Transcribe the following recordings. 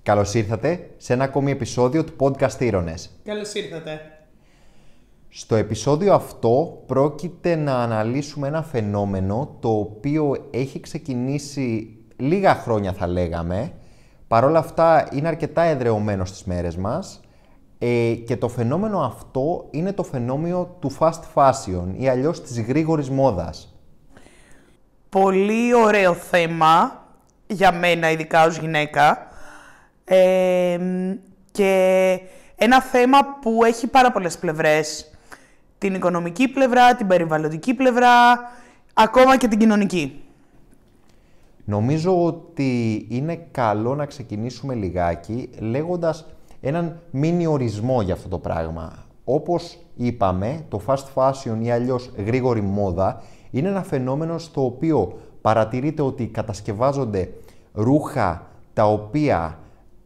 Καλώς ήρθατε σε ένα ακόμη επεισόδιο του Podcast Ήρωνες. Καλώς ήρθατε. Στο επεισόδιο αυτό πρόκειται να αναλύσουμε ένα φαινόμενο το οποίο έχει ξεκινήσει λίγα χρόνια θα λέγαμε. Παρ' όλα αυτά είναι αρκετά εδραιωμένο στις μέρες μας και το φαινόμενο αυτό είναι το φαινόμενο του fast fashion ή αλλιώς της γρήγορης μόδας. Πολύ ωραίο θέμα για μένα, ειδικά ως γυναίκα. Και ένα θέμα που έχει πάρα πολλές πλευρές. Την οικονομική πλευρά, την περιβαλλοντική πλευρά, ακόμα και την κοινωνική. Νομίζω ότι είναι καλό να ξεκινήσουμε λιγάκι λέγοντας έναν μίνι ορισμό για αυτό το πράγμα. Όπως είπαμε, το fast fashion ή αλλιώς γρήγορη μόδα είναι ένα φαινόμενο στο οποίο παρατηρείται ότι κατασκευάζονται ρούχα τα οποία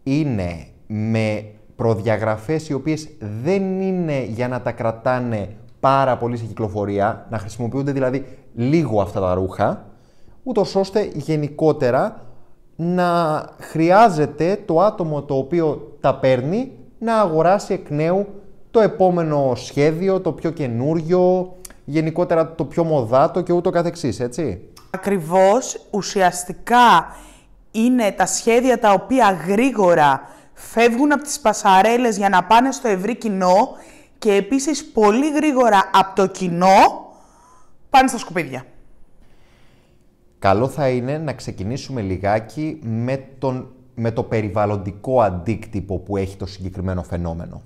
είναι με προδιαγραφές οι οποίες δεν είναι για να τα κρατάνε πάρα πολύ σε κυκλοφορία, να χρησιμοποιούνται δηλαδή λίγο αυτά τα ρούχα, ούτως ώστε γενικότερα να χρειάζεται το άτομο το οποίο τα παίρνει να αγοράσει εκ νέου το επόμενο σχέδιο, το πιο καινούριο, γενικότερα το πιο μοδάτο και ούτω καθεξής, έτσι. Ακριβώς, ουσιαστικά είναι τα σχέδια τα οποία γρήγορα φεύγουν από τις πασαρέλες για να πάνε στο ευρύ κοινό και επίσης πολύ γρήγορα από το κοινό πάνε στα σκουπίδια. Καλό θα είναι να ξεκινήσουμε λιγάκι με το περιβαλλοντικό αντίκτυπο που έχει το συγκεκριμένο φαινόμενο.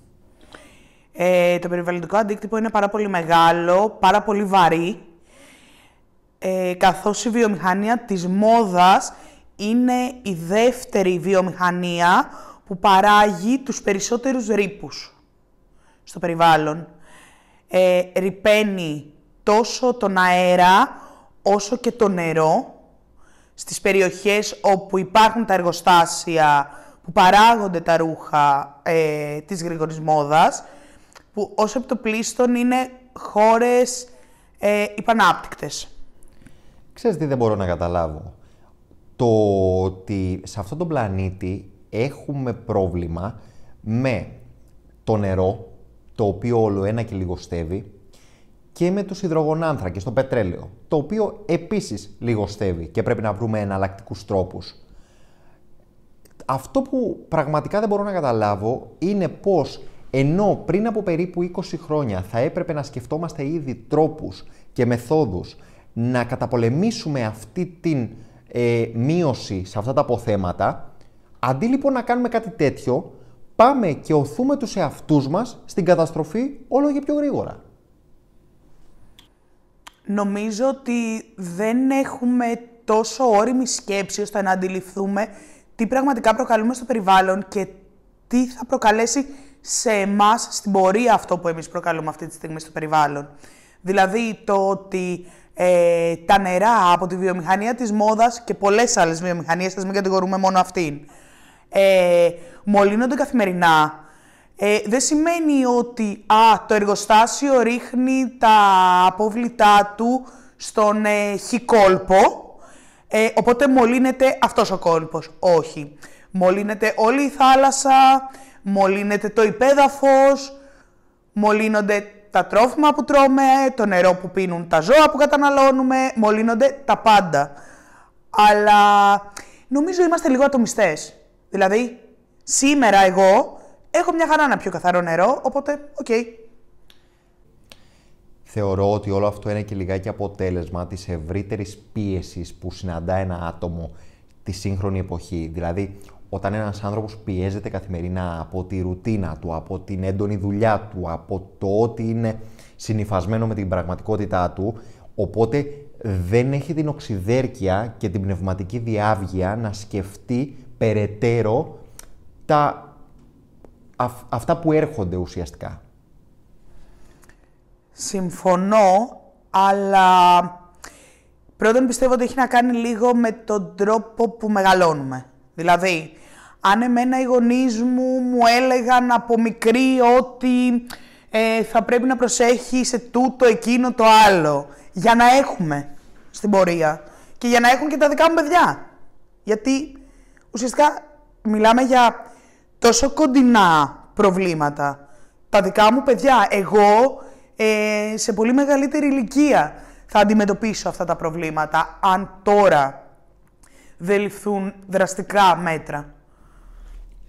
Το περιβαλλοντικό αντίκτυπο είναι πάρα πολύ μεγάλο, πάρα πολύ βαρύ, καθώς η βιομηχανία της μόδας είναι η δεύτερη βιομηχανία που παράγει τους περισσότερους ρήπους στο περιβάλλον. Ρυπαίνει τόσο τον αέρα όσο και το νερό στις περιοχές όπου υπάρχουν τα εργοστάσια που παράγονται τα ρούχα της γρήγορης μόδας, που ως επιτοπλίστων είναι χώρες υπανάπτυκτες. Ξέρεις τι δεν μπορώ να καταλάβω. Το ότι σε αυτόν τον πλανήτη έχουμε πρόβλημα με το νερό, το οποίο όλο ένα και λιγοστεύει, και με τους υδρογονάνθρακες, το πετρέλαιο, το οποίο επίσης λιγοστεύει και πρέπει να βρούμε εναλλακτικούς τρόπους. Αυτό που πραγματικά δεν μπορώ να καταλάβω είναι πως ενώ πριν από περίπου 20 χρόνια θα έπρεπε να σκεφτόμαστε ήδη τρόπους και μεθόδους να καταπολεμήσουμε αυτή την μείωση σε αυτά τα αποθέματα, αντί λοιπόν να κάνουμε κάτι τέτοιο, πάμε και οθούμε τους εαυτούς μας στην καταστροφή όλο και πιο γρήγορα. Νομίζω ότι δεν έχουμε τόσο όριμη σκέψη ώστε να αντιληφθούμε τι πραγματικά προκαλούμε στο περιβάλλον και τι θα προκαλέσει σε εμάς στην πορεία αυτό που εμείς προκαλούμε αυτή τη στιγμή στο περιβάλλον. Δηλαδή το ότι τα νερά από τη βιομηχανία της μόδας και πολλές άλλες βιομηχανίες, ας μην κατηγορούμε μόνο αυτήν, μολύνονται καθημερινά, δεν σημαίνει ότι το εργοστάσιο ρίχνει τα απόβλητά του στον χ κόλπο, οπότε μολύνεται αυτός ο κόλπος. Όχι. Μολύνεται όλη η θάλασσα, μολύνεται το υπέδαφος, μολύνονται τα τρόφιμα που τρώμε, το νερό που πίνουν τα ζώα που καταναλώνουμε, μολύνονται τα πάντα. Αλλά νομίζω είμαστε λίγο ατομιστές. Δηλαδή, σήμερα εγώ έχω μια χαρά να πιω καθαρό νερό, οπότε, οκ. Θεωρώ ότι όλο αυτό είναι και λιγάκι αποτέλεσμα της ευρύτερης πίεσης που συναντά ένα άτομο τη σύγχρονη εποχή. Δηλαδή, όταν ένας άνθρωπος πιέζεται καθημερινά από τη ρουτίνα του, από την έντονη δουλειά του, από το ότι είναι συνυφασμένο με την πραγματικότητά του, οπότε δεν έχει την οξυδέρκεια και την πνευματική διάβγεια να σκεφτεί περαιτέρω αυτά που έρχονται ουσιαστικά. Συμφωνώ, αλλά πρώτον πιστεύω ότι έχει να κάνει λίγο με τον τρόπο που μεγαλώνουμε. Δηλαδή, αν εμένα οι γονείς μου έλεγαν από μικρή ότι θα πρέπει να προσέχει σε τούτο, εκείνο, το άλλο, για να έχουμε στην πορεία και για να έχουν και τα δικά μου παιδιά. Γιατί ουσιαστικά μιλάμε για τόσο κοντινά προβλήματα. Τα δικά μου παιδιά, εγώ σε πολύ μεγαλύτερη ηλικία θα αντιμετωπίσω αυτά τα προβλήματα, αν τώρα δεν ληφθούν δραστικά μέτρα.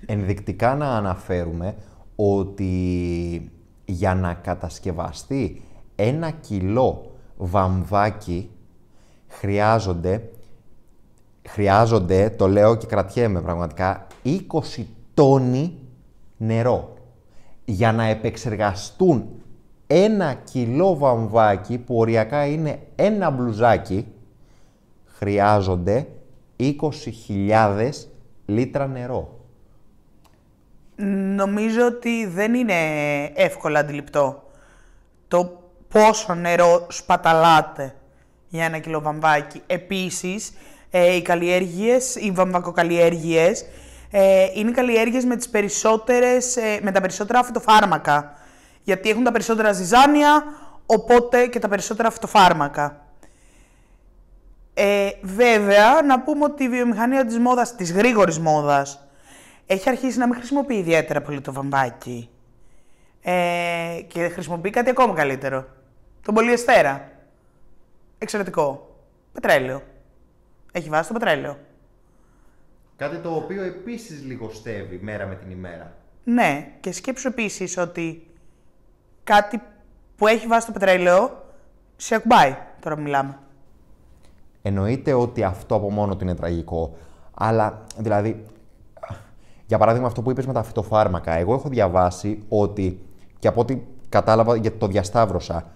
Ενδεικτικά να αναφέρουμε ότι για να κατασκευαστεί 1 κιλό βαμβάκι χρειάζονται, το λέω και κρατιέμαι πραγματικά, 20 τόνοι νερό. Για να επεξεργαστούν 1 κιλό βαμβάκι, που οριακά είναι 1 μπλουζάκι, χρειάζονται 20.000 λίτρα νερό. Νομίζω ότι δεν είναι εύκολα αντιληπτό το πόσο νερό σπαταλάτε για 1 κιλό βαμβάκι. Επίσης, οι βαμβακοκαλλιέργειες είναι καλλιέργειες με τα περισσότερα φυτοφάρμακα. Γιατί έχουν τα περισσότερα ζυζάνια, οπότε και τα περισσότερα φυτοφάρμακα. Βέβαια, να πούμε ότι η βιομηχανία της μόδας, της γρήγορης μόδας, έχει αρχίσει να μην χρησιμοποιεί ιδιαίτερα πολύ το βαμβάκι. Και χρησιμοποιεί κάτι ακόμα καλύτερο. Τον πολυεστέρα. Εξαιρετικό. Πετρέλαιο. Έχει βάσει το πετρέλαιο. Κάτι το οποίο επίσης λιγοστεύει μέρα με την ημέρα. Ναι, και σκέψου επίσης ότι κάτι που έχει βάσει το πετρέλαιο σε ακουμπάει, τώρα που μιλάμε. Εννοείται ότι αυτό από μόνο του είναι τραγικό, αλλά δηλαδή, για παράδειγμα αυτό που είπες με τα φυτοφάρμακα, εγώ έχω διαβάσει ότι, και από ό,τι κατάλαβα γιατί το διασταύρωσα,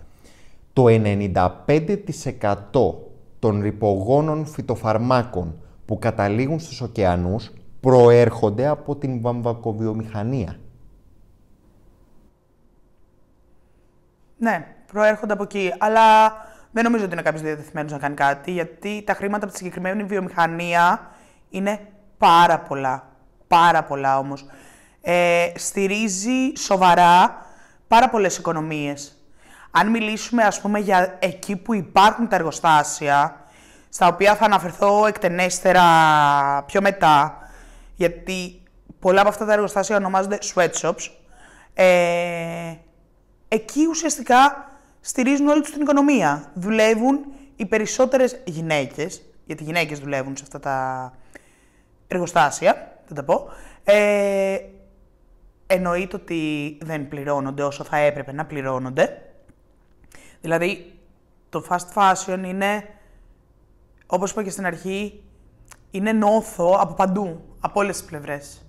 το 95% των ρυπογόνων φυτοφαρμάκων που καταλήγουν στους ωκεανούς προέρχονται από την βαμβακοβιομηχανία. Ναι, προέρχονται από εκεί, αλλά δεν νομίζω ότι είναι κάποιος διατεθειμένος να κάνει κάτι, γιατί τα χρήματα από τη συγκεκριμένη βιομηχανία είναι πάρα πολλά. Πάρα πολλά όμως. Στηρίζει σοβαρά πάρα πολλές οικονομίες. Αν μιλήσουμε, ας πούμε, για εκεί που υπάρχουν τα εργοστάσια, στα οποία θα αναφερθώ εκτενέστερα πιο μετά, γιατί πολλά από αυτά τα εργοστάσια ονομάζονται sweatshops, εκεί ουσιαστικά στηρίζουν όλη τους την οικονομία. Δουλεύουν οι περισσότερες γυναίκες, γιατί οι γυναίκες δουλεύουν σε αυτά τα εργοστάσια, θα τα πω. Εννοείται ότι δεν πληρώνονται όσο θα έπρεπε να πληρώνονται. Δηλαδή, το fast fashion είναι, όπως είπα και στην αρχή, είναι νόθο από παντού, από όλες τις πλευρές.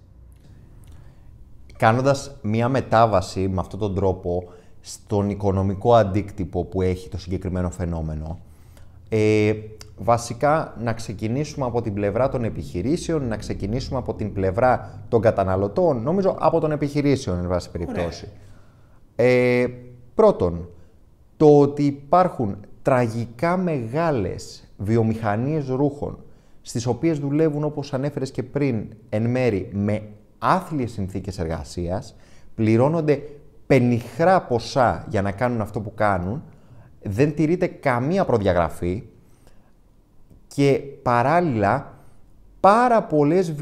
Κάνοντας μία μετάβαση με αυτόν τον τρόπο στον οικονομικό αντίκτυπο που έχει το συγκεκριμένο φαινόμενο, βασικά να ξεκινήσουμε από την πλευρά των επιχειρήσεων, να ξεκινήσουμε από την πλευρά των καταναλωτών, νομίζω από των επιχειρήσεων, εν πάση περιπτώσει. Πρώτον, το ότι υπάρχουν τραγικά μεγάλες βιομηχανίες ρούχων, στις οποίες δουλεύουν, όπως ανέφερες και πριν, εν μέρη με άθλιες συνθήκες εργασίας, πληρώνονται πενιχρά ποσά για να κάνουν αυτό που κάνουν, δεν τηρείται καμία προδιαγραφή και παράλληλα πάρα πολλές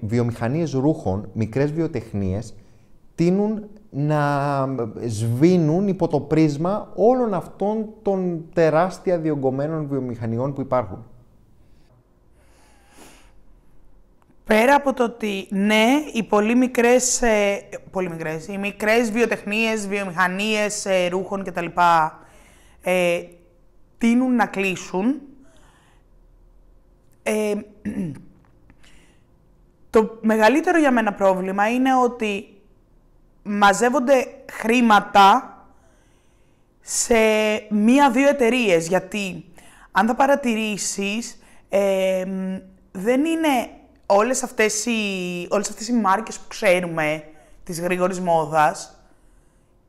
βιομηχανίες ρούχων, μικρές βιοτεχνίες, τείνουν να σβήνουν υπό το πρίσμα όλων αυτών των τεράστια διωγγωμένων βιομηχανιών που υπάρχουν. Πέρα από το ότι ναι, οι οι μικρές βιοτεχνίες, βιομηχανίες ρούχων κτλ. Τείνουν να κλείσουν, το μεγαλύτερο για μένα πρόβλημα είναι ότι μαζεύονται χρήματα σε μία-δύο εταιρείες, γιατί αν θα παρατηρήσεις, δεν είναι όλες αυτές οι μάρκες που ξέρουμε της γρήγορης μόδας,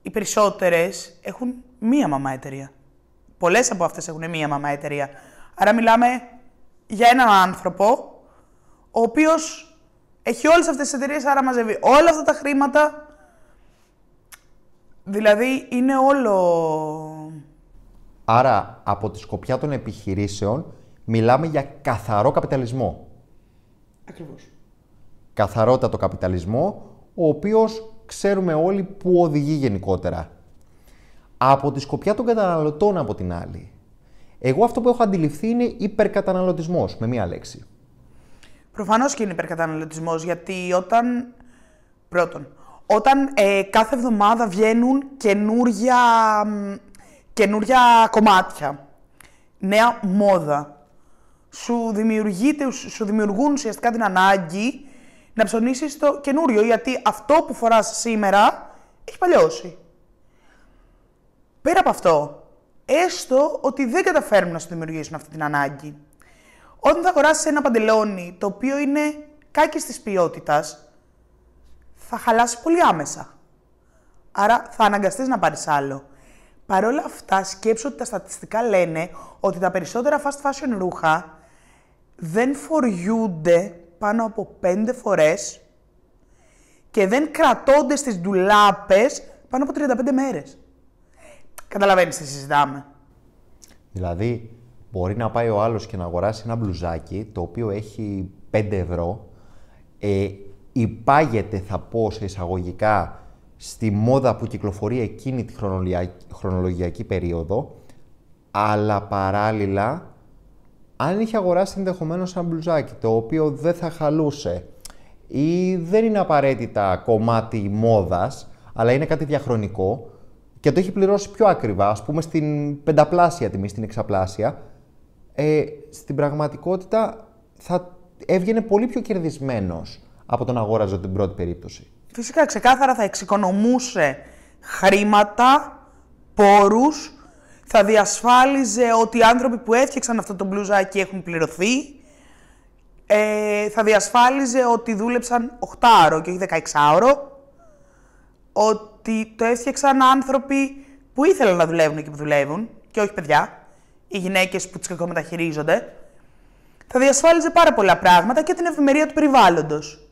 οι περισσότερες έχουν μία μαμά εταιρεία. Πολλές από αυτές έχουν μία μαμά εταιρεία. Άρα μιλάμε για έναν άνθρωπο, ο οποίος έχει όλες αυτές τις εταιρείες, άρα μαζεύει όλα αυτά τα χρήματα. Δηλαδή, είναι όλο... Άρα, από τη σκοπιά των επιχειρήσεων, μιλάμε για καθαρό καπιταλισμό. Ακριβώς. καθαρότατο καπιταλισμό, ο οποίος ξέρουμε όλοι που οδηγεί γενικότερα. Από τη σκοπιά των καταναλωτών, από την άλλη, εγώ αυτό που έχω αντιληφθεί είναι υπερκαταναλωτισμός, με μία λέξη. Προφανώς και είναι υπερκαταναλωτισμός, γιατί όταν κάθε εβδομάδα βγαίνουν καινούρια κομμάτια, νέα μόδα, σου δημιουργούν ουσιαστικά την ανάγκη να ψωνίσεις το καινούριο, γιατί αυτό που φοράς σήμερα έχει παλιώσει. Πέρα από αυτό, έστω ότι δεν καταφέρουν να σου δημιουργήσουν αυτή την ανάγκη, όταν θα αγοράσεις ένα παντελόνι το οποίο είναι κάκης της ποιότητας, θα χαλάσει πολύ άμεσα. Άρα θα αναγκαστείς να πάρεις άλλο. Παρ' όλα αυτά, σκέψου ότι τα στατιστικά λένε ότι τα περισσότερα fast fashion ρούχα δεν φοριούνται πάνω από 5 φορές και δεν κρατώνται στις ντουλάπες πάνω από 35 μέρες. Καταλαβαίνεις τι συζητάμε. Δηλαδή, μπορεί να πάει ο άλλος και να αγοράσει ένα μπλουζάκι, το οποίο έχει 5 ευρώ, υπάγεται, θα πω σε εισαγωγικά, στη μόδα που κυκλοφορεί εκείνη τη χρονολογιακή περίοδο, αλλά παράλληλα, αν είχε αγοράσει ενδεχομένως ένα μπλουζάκι, το οποίο δεν θα χαλούσε ή δεν είναι απαραίτητα κομμάτι μόδας, αλλά είναι κάτι διαχρονικό και το έχει πληρώσει πιο ακριβά, ας πούμε στην 5πλάσια τιμή, στην 6πλάσια, στην πραγματικότητα θα έβγαινε πολύ πιο κερδισμένος από τον αγόραζε την πρώτη περίπτωση. Φυσικά, ξεκάθαρα θα εξοικονομούσε χρήματα, πόρους, θα διασφάλιζε ότι οι άνθρωποι που έφτιαξαν αυτό το μπλουζάκι έχουν πληρωθεί, θα διασφάλιζε ότι δούλεψαν 8ωρο και όχι 16ωρο, ότι το έφτιαξαν άνθρωποι που ήθελαν να δουλεύουν εκεί που δουλεύουν και όχι παιδιά, οι γυναίκες που τις κακομεταχειρίζονται. Θα διασφάλιζε πάρα πολλά πράγματα και την ευημερία του περιβάλλοντος.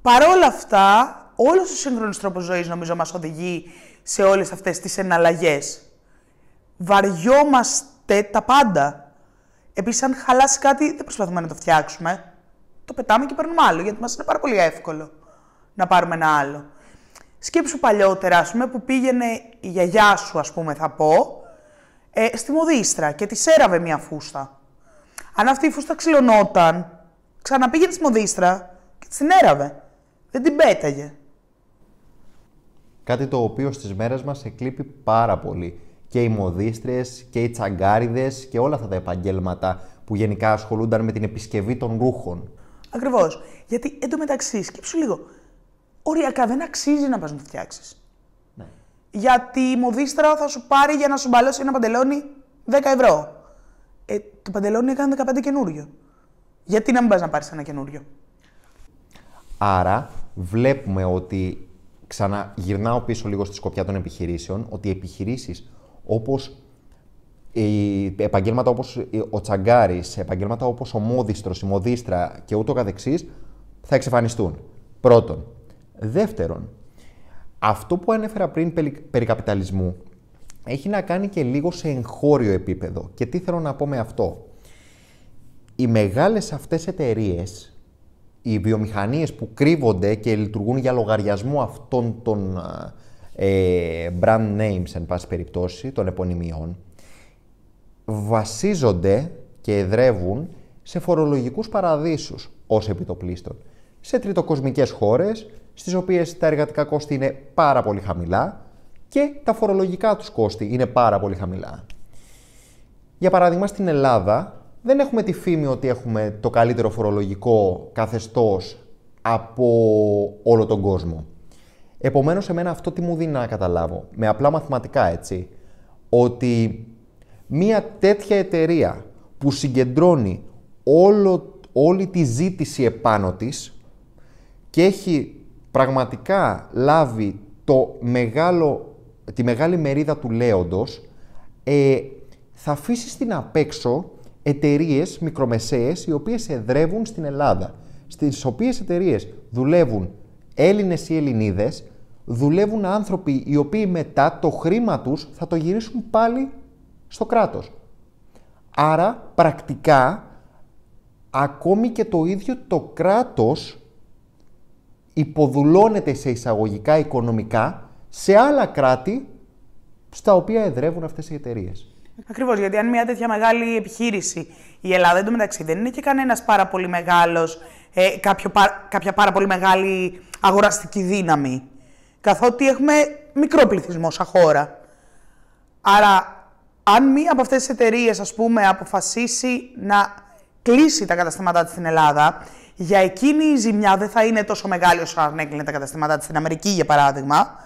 Παρ' όλα αυτά, όλος ο σύγχρονος τρόπος ζωής νομίζω μας οδηγεί σε όλες αυτές τις εναλλαγές. Βαριόμαστε τα πάντα. Επίσης, αν χαλάσει κάτι, δεν προσπαθούμε να το φτιάξουμε. Το πετάμε και παίρνουμε άλλο, γιατί μας είναι πάρα πολύ εύκολο να πάρουμε ένα άλλο. Σκέψου παλιότερα, ας πούμε, που πήγαινε η γιαγιά σου, ας πούμε, θα πω, στη μοδίστρα και της έραβε μια φούστα. Αν αυτή η φούστα ξυλωνόταν, ξαναπήγαινε στη μοδίστρα και της την έραβε. Δεν την πέταγε. Κάτι το οποίο στις μέρες μας εκλείπει πάρα πολύ. Και οι μοδίστρες και οι τσαγκάριδες και όλα αυτά τα επαγγέλματα που γενικά ασχολούνταν με την επισκευή των ρούχων. Ακριβώς. Γιατί εντωμεταξύ, σκέψου λίγο, οριακά δεν αξίζει να πας να το φτιάξεις. Ναι. Γιατί η μοδίστρα θα σου πάρει για να σου μπαλώσει ένα παντελόνι 10 ευρώ. Το παντελόνι έκανε 15 καινούριο. Γιατί να μην πας να πάρεις ένα καινούριο. Άρα, βλέπουμε ότι, ξαναγυρνάω πίσω λίγο στη σκοπιά των επιχειρήσεων, ότι οι επιχειρήσεις όπως επαγγέλματα όπως ο τσαγκάρης, επαγγέλματα όπως ο μόδιστρος, η μοδίστρα και ούτω καθεξής, θα εξαφανιστούν. Πρώτον. Δεύτερον, αυτό που ανέφερα πριν περί καπιταλισμού έχει να κάνει και λίγο σε εγχώριο επίπεδο. Και τι θέλω να πω με αυτό. Οι μεγάλες αυτές εταιρείες, οι βιομηχανίες που κρύβονται και λειτουργούν για λογαριασμό αυτών των brand names, εν πάση περιπτώσει, των επωνυμιών, βασίζονται και εδρεύουν σε φορολογικούς παραδείσους ως επιτοπλίστων. Σε τριτοκοσμικές χώρες, στις οποίες τα εργατικά κόστη είναι πάρα πολύ χαμηλά και τα φορολογικά τους κόστη είναι πάρα πολύ χαμηλά. Για παράδειγμα, στην Ελλάδα δεν έχουμε τη φήμη ότι έχουμε το καλύτερο φορολογικό καθεστώς από όλο τον κόσμο. Επομένως, εμένα αυτό τι μου δίνει να καταλάβω, με απλά μαθηματικά έτσι, ότι μία τέτοια εταιρεία που συγκεντρώνει όλη τη ζήτηση επάνω της και έχει πραγματικά λάβει τη μεγάλη μερίδα του λέοντος, θα αφήσει στην απέξω εταιρείες μικρομεσαίες οι οποίες εδρεύουν στην Ελλάδα, στις οποίες εταιρείες δουλεύουν Έλληνες ή Ελληνίδες, δουλεύουν άνθρωποι οι οποίοι μετά το χρήμα τους θα το γυρίσουν πάλι στο κράτος. Άρα, πρακτικά, ακόμη και το ίδιο το κράτος υποδουλώνεται σε εισαγωγικά οικονομικά σε άλλα κράτη στα οποία εδρεύουν αυτές οι εταιρείες. Ακριβώς, γιατί αν μια τέτοια μεγάλη επιχείρηση, η Ελλάδα εντωμεταξύ δεν είναι και κανένας πάρα πολύ μεγάλος, κάποια πάρα πολύ μεγάλη αγοραστική δύναμη, καθότι έχουμε μικρό πληθυσμό σαν χώρα. Άρα, αν μία από αυτές τις εταιρείες, ας πούμε, αποφασίσει να κλείσει τα καταστήματά της στην Ελλάδα, για εκείνη η ζημιά δεν θα είναι τόσο μεγάλη όσο αν έκλεινε τα καταστήματά της στην Αμερική, για παράδειγμα.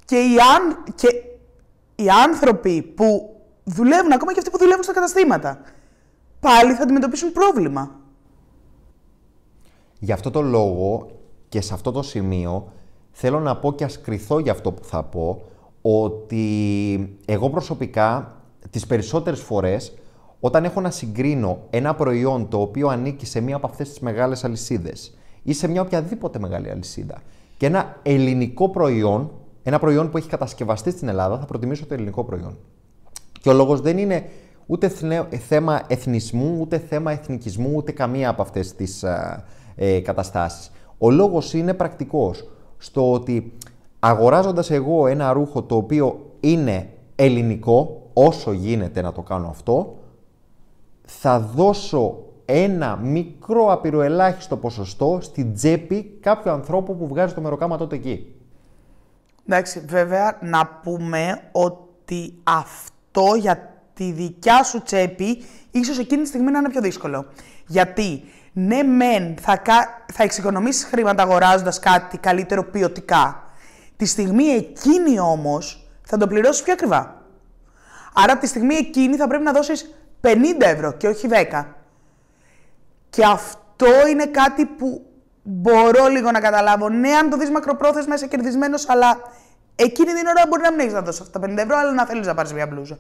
Και οι άνθρωποι που δουλεύουν, ακόμα και αυτοί που δουλεύουν στα καταστήματα, πάλι θα αντιμετωπίσουν πρόβλημα. Γι' αυτό το λόγο και σε αυτό το σημείο θέλω να πω και ας κριθώ για αυτό που θα πω, ότι εγώ προσωπικά τις περισσότερες φορές όταν έχω να συγκρίνω ένα προϊόν το οποίο ανήκει σε μία από αυτές τις μεγάλες αλυσίδες ή σε μια οποιαδήποτε μεγάλη αλυσίδα και ένα ελληνικό προϊόν, ένα προϊόν που έχει κατασκευαστεί στην Ελλάδα, θα προτιμήσω το ελληνικό προϊόν. Και ο λόγος δεν είναι ούτε θέμα εθνισμού, ούτε θέμα εθνικισμού, ούτε καμία από αυτές τις καταστάσεις. Ο λόγος είναι πρακτικός, στο ότι αγοράζοντας εγώ ένα ρούχο το οποίο είναι ελληνικό, όσο γίνεται να το κάνω αυτό, θα δώσω ένα μικρό απειροελάχιστο ποσοστό στην τσέπη κάποιου ανθρώπου που βγάζει το μεροκάμα τότε εκεί. Εντάξει, βέβαια να πούμε ότι αυτό για τη δικιά σου τσέπη ίσως εκείνη τη στιγμή να είναι πιο δύσκολο. Γιατί ναι μεν θα εξοικονομήσεις χρήματα αγοράζοντας κάτι καλύτερο ποιοτικά. Τη στιγμή εκείνη όμως θα το πληρώσεις πιο ακριβά. Άρα τη στιγμή εκείνη θα πρέπει να δώσεις 50 ευρώ και όχι 10. Και αυτό είναι κάτι που μπορώ λίγο να καταλάβω. Ναι, αν το δεις μακροπρόθεσμα είσαι κερδισμένος, αλλά εκείνη την ώρα μπορεί να μην έχεις να δώσεις αυτά τα 50 ευρώ, αλλά να θέλεις να πάρεις μια μπλούζα.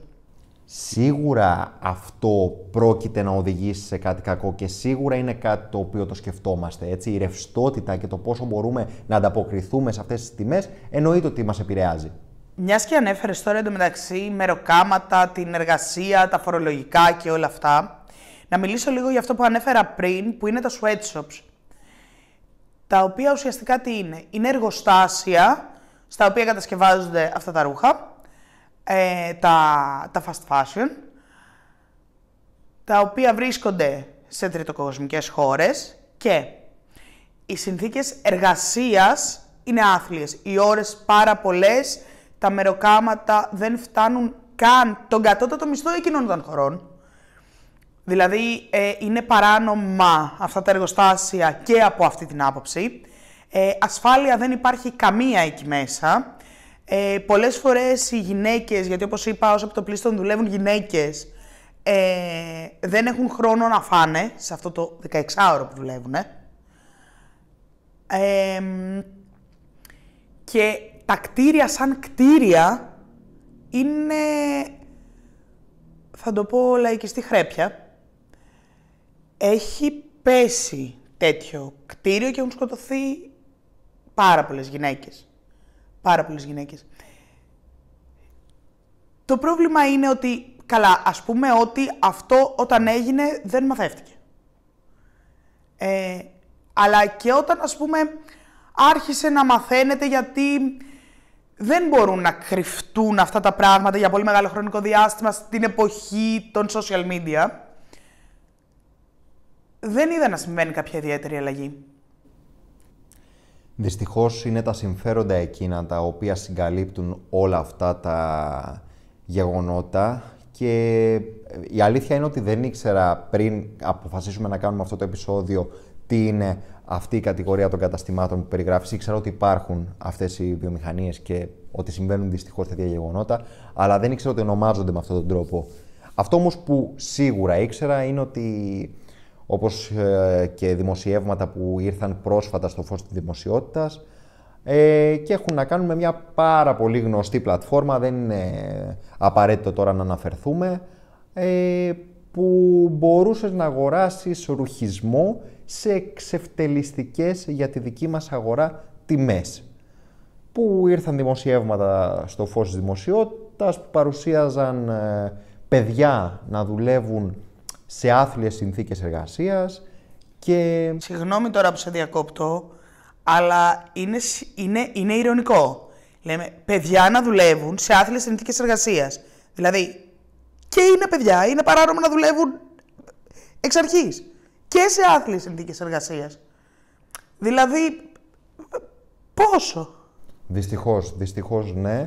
Σίγουρα αυτό πρόκειται να οδηγήσει σε κάτι κακό και σίγουρα είναι κάτι το οποίο το σκεφτόμαστε. Έτσι. Η ρευστότητα και το πόσο μπορούμε να ανταποκριθούμε σε αυτές τις τιμές εννοείται ότι μας επηρεάζει. Μιας και ανέφερες τώρα εντωμεταξύ μεροκάματα, την εργασία, τα φορολογικά και όλα αυτά, να μιλήσω λίγο για αυτό που ανέφερα πριν, που είναι τα sweatshops. Τα οποία ουσιαστικά τι είναι? Είναι εργοστάσια στα οποία κατασκευάζονται αυτά τα ρούχα, τα fast fashion, τα οποία βρίσκονται σε τριτοκοσμικές χώρες και οι συνθήκες εργασίας είναι άθλιες. Οι ώρες πάρα πολλές, τα μεροκάματα δεν φτάνουν καν τον κατώτατο μισθό εκείνων των χωρών. Δηλαδή, είναι παράνομα αυτά τα εργοστάσια και από αυτή την άποψη. Ασφάλεια δεν υπάρχει καμία εκεί μέσα. Πολλές φορές οι γυναίκες, γιατί όπως είπα, ως επιτοπλίστων δουλεύουν γυναίκες, δεν έχουν χρόνο να φάνε σε αυτό το 16ωρο που δουλεύουν. Και τα κτίρια σαν κτίρια είναι, θα το πω, λαϊκιστή χρέπια. Έχει πέσει τέτοιο κτίριο και έχουν σκοτωθεί πάρα πολλές γυναίκες. Πάρα πολλές γυναίκες. Το πρόβλημα είναι ότι, καλά, ας πούμε ότι αυτό όταν έγινε δεν μαθεύτηκε. Αλλά και όταν, ας πούμε, άρχισε να μαθαίνεται, γιατί δεν μπορούν να κρυφτούν αυτά τα πράγματα για πολύ μεγάλο χρονικό διάστημα στην εποχή των social media, δεν είδα να συμβαίνει κάποια ιδιαίτερη αλλαγή. Δυστυχώς είναι τα συμφέροντα εκείνα τα οποία συγκαλύπτουν όλα αυτά τα γεγονότα και η αλήθεια είναι ότι δεν ήξερα πριν αποφασίσουμε να κάνουμε αυτό το επεισόδιο τι είναι αυτή η κατηγορία των καταστημάτων που περιγράφεις. Ήξερα ότι υπάρχουν αυτές οι βιομηχανίες και ότι συμβαίνουν δυστυχώς τέτοια γεγονότα, αλλά δεν ήξερα ότι ονομάζονται με αυτόν τον τρόπο. Αυτό όμως που σίγουρα ήξερα είναι ότι, όπως και δημοσιεύματα που ήρθαν πρόσφατα στο φως της δημοσιότητας και έχουν να κάνουν με μια πάρα πολύ γνωστή πλατφόρμα, δεν είναι απαραίτητο τώρα να αναφερθούμε, που μπορούσες να αγοράσεις ρουχισμό σε εξευτελιστικές για τη δική μας αγορά τιμές. Που ήρθαν δημοσιεύματα στο φως της δημοσιότητας που παρουσίαζαν παιδιά να δουλεύουν σε άθλιες συνθήκες εργασίας Και... Συγγνώμη τώρα που σε διακόπτω, αλλά είναι ηρωνικό. Λέμε, παιδιά να δουλεύουν σε άθλιες συνθήκες εργασίας. Δηλαδή, και είναι παιδιά, είναι παράνομο να δουλεύουν εξ αρχής. Και σε άθλιες συνθήκες εργασίας. Δηλαδή, πόσο? Δυστυχώς ναι.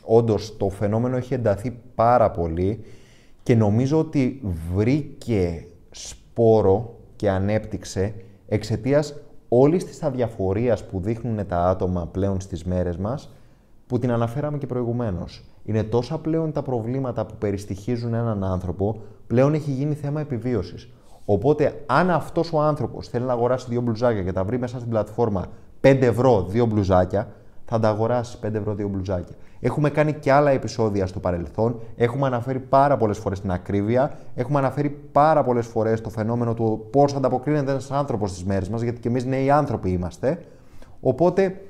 Όντως, το φαινόμενο έχει ενταθεί πάρα πολύ και νομίζω ότι βρήκε σπόρο και ανέπτυξε εξαιτίας όλης της αδιαφορίας που δείχνουν τα άτομα πλέον στις μέρες μας, που την αναφέραμε και προηγουμένως. Είναι τόσα πλέον τα προβλήματα που περιστοιχίζουν έναν άνθρωπο, πλέον έχει γίνει θέμα επιβίωσης. Οπότε, αν αυτός ο άνθρωπος θέλει να αγοράσει 2 μπλουζάκια και τα βρει μέσα στην πλατφόρμα 5 ευρώ 2 μπλουζάκια, θα τα αγοράσει 5 ευρώ 2 μπλουζάκια. Έχουμε κάνει και άλλα επεισόδια στο παρελθόν. Έχουμε αναφέρει πάρα πολλές φορές την ακρίβεια. Έχουμε αναφέρει πάρα πολλές φορές το φαινόμενο του πώς ανταποκρίνεται ένας άνθρωπος στις μέρες μας, γιατί και εμείς νέοι άνθρωποι είμαστε. Οπότε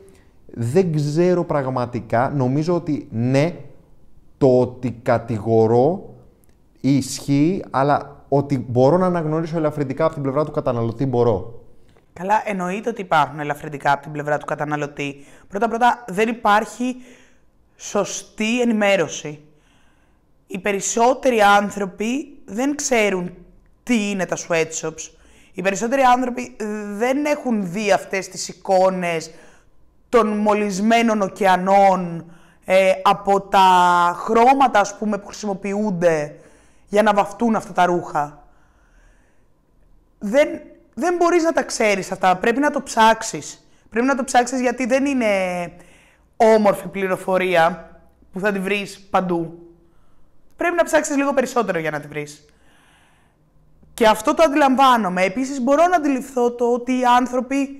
δεν ξέρω πραγματικά. Νομίζω ότι ναι, το ότι κατηγορώ ισχύει, αλλά ότι μπορώ να αναγνωρίσω ελαφρυντικά από την πλευρά του καταναλωτή μπορώ. Καλά, εννοείται ότι υπάρχουν ελαφρυντικά από την πλευρά του καταναλωτή. Πρώτα-πρώτα, δεν υπάρχει σωστή ενημέρωση. Οι περισσότεροι άνθρωποι δεν ξέρουν τι είναι τα sweatshops. Οι περισσότεροι άνθρωποι δεν έχουν δει αυτές τις εικόνες των μολυσμένων ωκεανών, από τα χρώματα, ας πούμε, που χρησιμοποιούνται για να βαφτούν αυτά τα ρούχα. Δεν μπορείς να τα ξέρεις αυτά, πρέπει να το ψάξεις. Πρέπει να το ψάξεις γιατί δεν είναι όμορφη πληροφορία που θα τη βρεις παντού. Πρέπει να ψάξεις λίγο περισσότερο για να τη βρεις. Και αυτό το αντιλαμβάνομαι. Επίσης μπορώ να αντιληφθώ το ότι οι άνθρωποι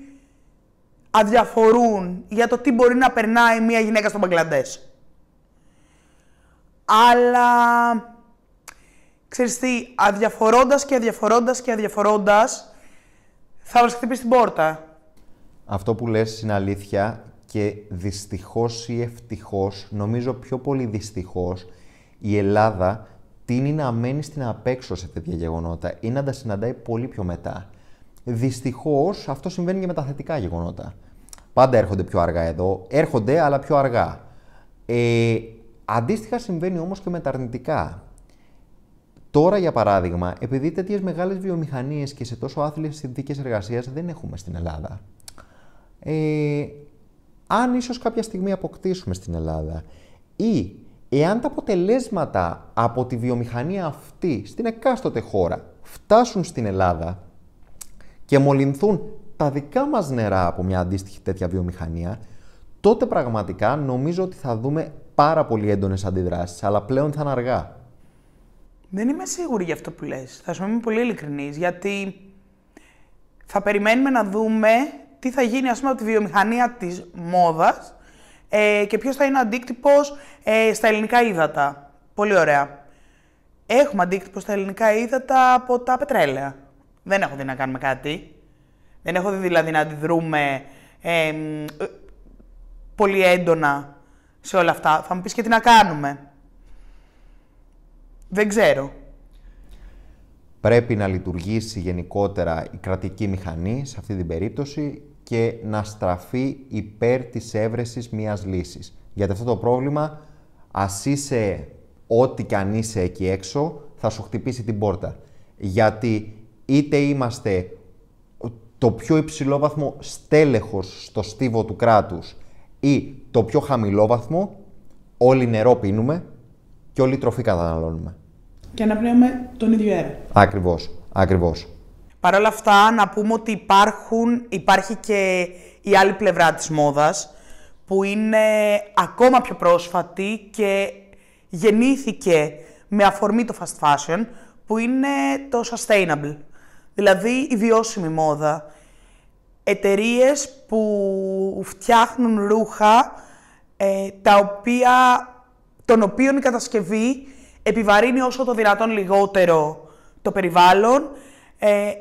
αδιαφορούν για το τι μπορεί να περνάει μια γυναίκα στο Μπαγκλαντές. Αλλά, ξέρεις τι, αδιαφορώντας, θα μας χτυπήσει την πόρτα. Αυτό που λες είναι αλήθεια και δυστυχώς ή ευτυχώς, νομίζω πιο πολύ δυστυχώς, η Ελλάδα τείνει να μένει στην απέξω σε τέτοια γεγονότα ή να τα συναντάει πολύ πιο μετά. Δυστυχώς αυτό συμβαίνει και με τα θετικά γεγονότα. Πάντα έρχονται πιο αργά εδώ, έρχονται αλλά πιο αργά. Αντίστοιχα συμβαίνει όμως και με τα αρνητικά. Τώρα, για παράδειγμα, επειδή τέτοιες μεγάλες βιομηχανίες και σε τόσο άθλιες συνθήκες εργασίας δεν έχουμε στην Ελλάδα, αν ίσως κάποια στιγμή αποκτήσουμε στην Ελλάδα ή εάν τα αποτελέσματα από τη βιομηχανία αυτή στην εκάστοτε χώρα φτάσουν στην Ελλάδα και μολυνθούν τα δικά μας νερά από μια αντίστοιχη τέτοια βιομηχανία, τότε πραγματικά νομίζω ότι θα δούμε πάρα πολύ έντονες αντιδράσεις, αλλά πλέον θα είναι αργά. Δεν είμαι σίγουρη για αυτό που λες. Θα σου είμαι πολύ ειλικρινής, γιατί θα περιμένουμε να δούμε τι θα γίνει, ας πούμε, από τη βιομηχανία της μόδας και ποιος θα είναι ο αντίκτυπος στα ελληνικά ύδατα. Πολύ ωραία. Έχουμε αντίκτυπο στα ελληνικά ύδατα από τα πετρέλαια. Δεν έχω δει να κάνουμε κάτι. Δεν έχω δει δηλαδή να αντιδρούμε πολύ έντονα σε όλα αυτά. Θα μου πεις και τι να κάνουμε. Δεν ξέρω. Πρέπει να λειτουργήσει γενικότερα η κρατική μηχανή σε αυτή την περίπτωση και να στραφεί υπέρ της έβρεσης μιας λύσης. Γιατί αυτό το πρόβλημα, ας είσαι ό,τι κι αν είσαι εκεί έξω, θα σου χτυπήσει την πόρτα. Γιατί είτε είμαστε το πιο υψηλόβαθμο στέλεχος στο στίβο του κράτους ή το πιο χαμηλόβαθμο, όλοι νερό πίνουμε και όλοι τροφή καταναλώνουμε. Και αναπνέουμε τον ίδιο αέρα. Ακριβώς. Παρ' όλα αυτά, να πούμε ότι υπάρχει και η άλλη πλευρά της μόδας, που είναι ακόμα πιο πρόσφατη και γεννήθηκε με αφορμή το fast fashion, που είναι το sustainable, δηλαδή η βιώσιμη μόδα. Εταιρείες που φτιάχνουν ρούχα, των οποίων η κατασκευή επιβαρύνει όσο το δυνατόν λιγότερο το περιβάλλον,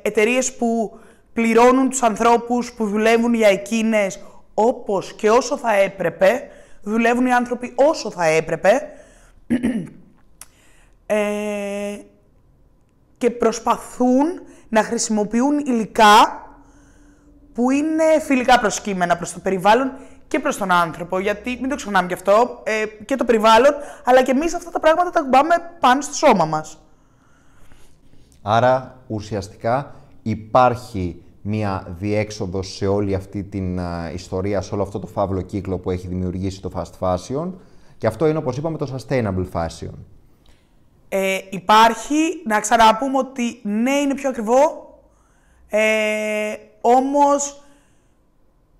εταιρείες που πληρώνουν τους ανθρώπους που δουλεύουν για εκείνες όπως και όσο θα έπρεπε, δουλεύουν οι άνθρωποι όσο θα έπρεπε, και προσπαθούν να χρησιμοποιούν υλικά που είναι φιλικά προς κείμενα, προς το περιβάλλον και προς τον άνθρωπο. Γιατί, μην το ξεχνάμε κι αυτό, και το περιβάλλον, αλλά και εμείς αυτά τα πράγματα τα κουμπάμε πάνω στο σώμα μας. Άρα, ουσιαστικά, υπάρχει μία διέξοδος σε όλη αυτή την ιστορία, σε όλο αυτό το φαύλο κύκλο που έχει δημιουργήσει το fast fashion. Και αυτό είναι, όπως είπαμε, το sustainable fashion. Υπάρχει, να ξαναπούμε ότι ναι, είναι πιο ακριβό, όμως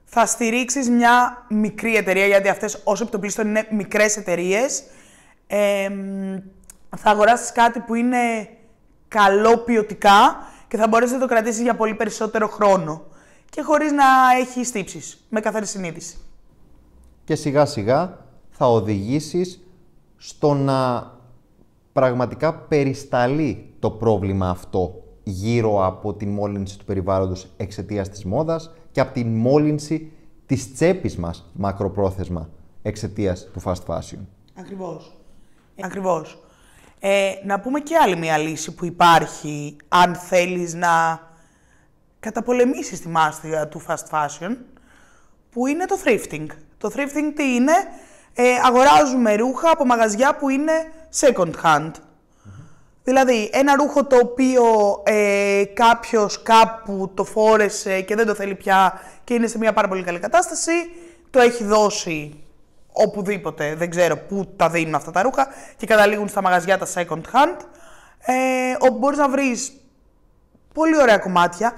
θα στηρίξεις μια μικρή εταιρεία, γιατί αυτές όσο επιτοπλίστων είναι μικρές εταιρείες, θα αγοράσεις κάτι που είναι καλό ποιοτικά και θα μπορέσεις να το κρατήσεις για πολύ περισσότερο χρόνο και χωρίς να έχει τύψεις, με καθαρή συνείδηση. Και σιγά σιγά θα οδηγήσεις στο να πραγματικά περισταλεί το πρόβλημα αυτό γύρω από την μόλυνση του περιβάλλοντος εξαιτίας της μόδας και από την μόλυνση της τσέπης μας μακροπρόθεσμα εξαιτίας του fast fashion. Ακριβώς. Να πούμε και άλλη μια λύση που υπάρχει αν θέλεις να καταπολεμήσεις τη μάστιγα του fast fashion, που είναι το thrifting. Το thrifting τι είναι? Αγοράζουμε ρούχα από μαγαζιά που είναι second hand. Δηλαδή, ένα ρούχο το οποίο κάποιος κάπου το φόρεσε και δεν το θέλει πια και είναι σε μια πάρα πολύ καλή κατάσταση, το έχει δώσει οπουδήποτε, δεν ξέρω πού τα δίνουν αυτά τα ρούχα και καταλήγουν στα μαγαζιά τα second hand, όπου μπορείς να βρεις πολύ ωραία κομμάτια.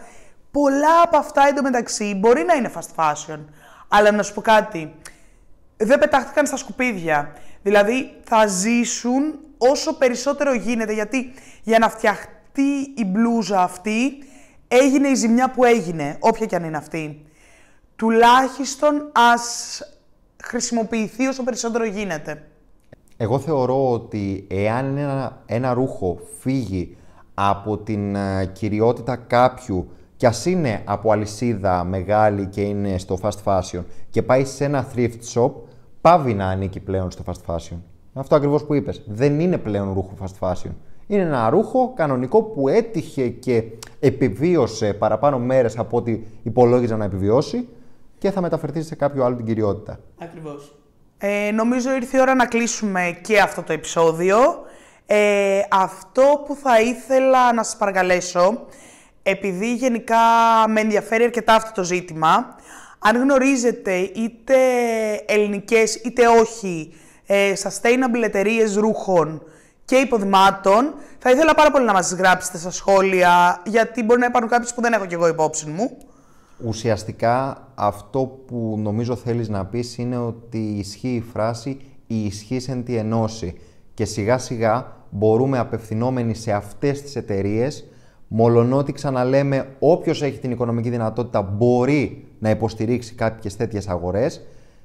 Πολλά από αυτά εντωμεταξύ μπορεί να είναι fast fashion, αλλά να σου πω κάτι, δεν πετάχτηκαν στα σκουπίδια. Δηλαδή, θα ζήσουν όσο περισσότερο γίνεται, γιατί για να φτιαχτεί η μπλούζα αυτή, έγινε η ζημιά που έγινε, όποια και αν είναι αυτή. Τουλάχιστον ας χρησιμοποιηθεί όσο περισσότερο γίνεται. Εγώ θεωρώ ότι εάν ένα ρούχο φύγει από την κυριότητα κάποιου κι ας είναι από αλυσίδα μεγάλη και είναι στο fast fashion και πάει σε ένα thrift shop, πάβει να ανήκει πλέον στο fast fashion. Αυτό ακριβώς που είπες. Δεν είναι πλέον ρούχο fast fashion. Είναι ένα ρούχο κανονικό που έτυχε και επιβίωσε παραπάνω μέρες από ό,τι υπολόγιζα να επιβιώσει και θα μεταφερθεί σε κάποιο άλλο την κυριότητα. Ακριβώς. Νομίζω ήρθε η ώρα να κλείσουμε και αυτό το επεισόδιο. Αυτό που θα ήθελα να σας παρακαλέσω, επειδή γενικά με ενδιαφέρει αρκετά αυτό το ζήτημα, αν γνωρίζετε είτε ελληνικές είτε όχι sustainable εταιρείες ρούχων και υποδημάτων, θα ήθελα πάρα πολύ να μας γράψετε στα σχόλια, γιατί μπορεί να υπάρχουν κάποιες που δεν έχω κι εγώ υπόψη μου. Ουσιαστικά αυτό που νομίζω θέλεις να πεις είναι ότι ισχύει η φράση «η ισχύς εν τη ενώση» και σιγά σιγά μπορούμε απευθυνόμενοι σε αυτές τις εταιρείες, μολονότι ξαναλέμε όποιος έχει την οικονομική δυνατότητα μπορεί να υποστηρίξει κάποιες τέτοιες αγορές,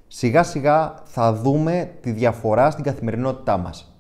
σιγά σιγά θα δούμε τη διαφορά στην καθημερινότητά μας.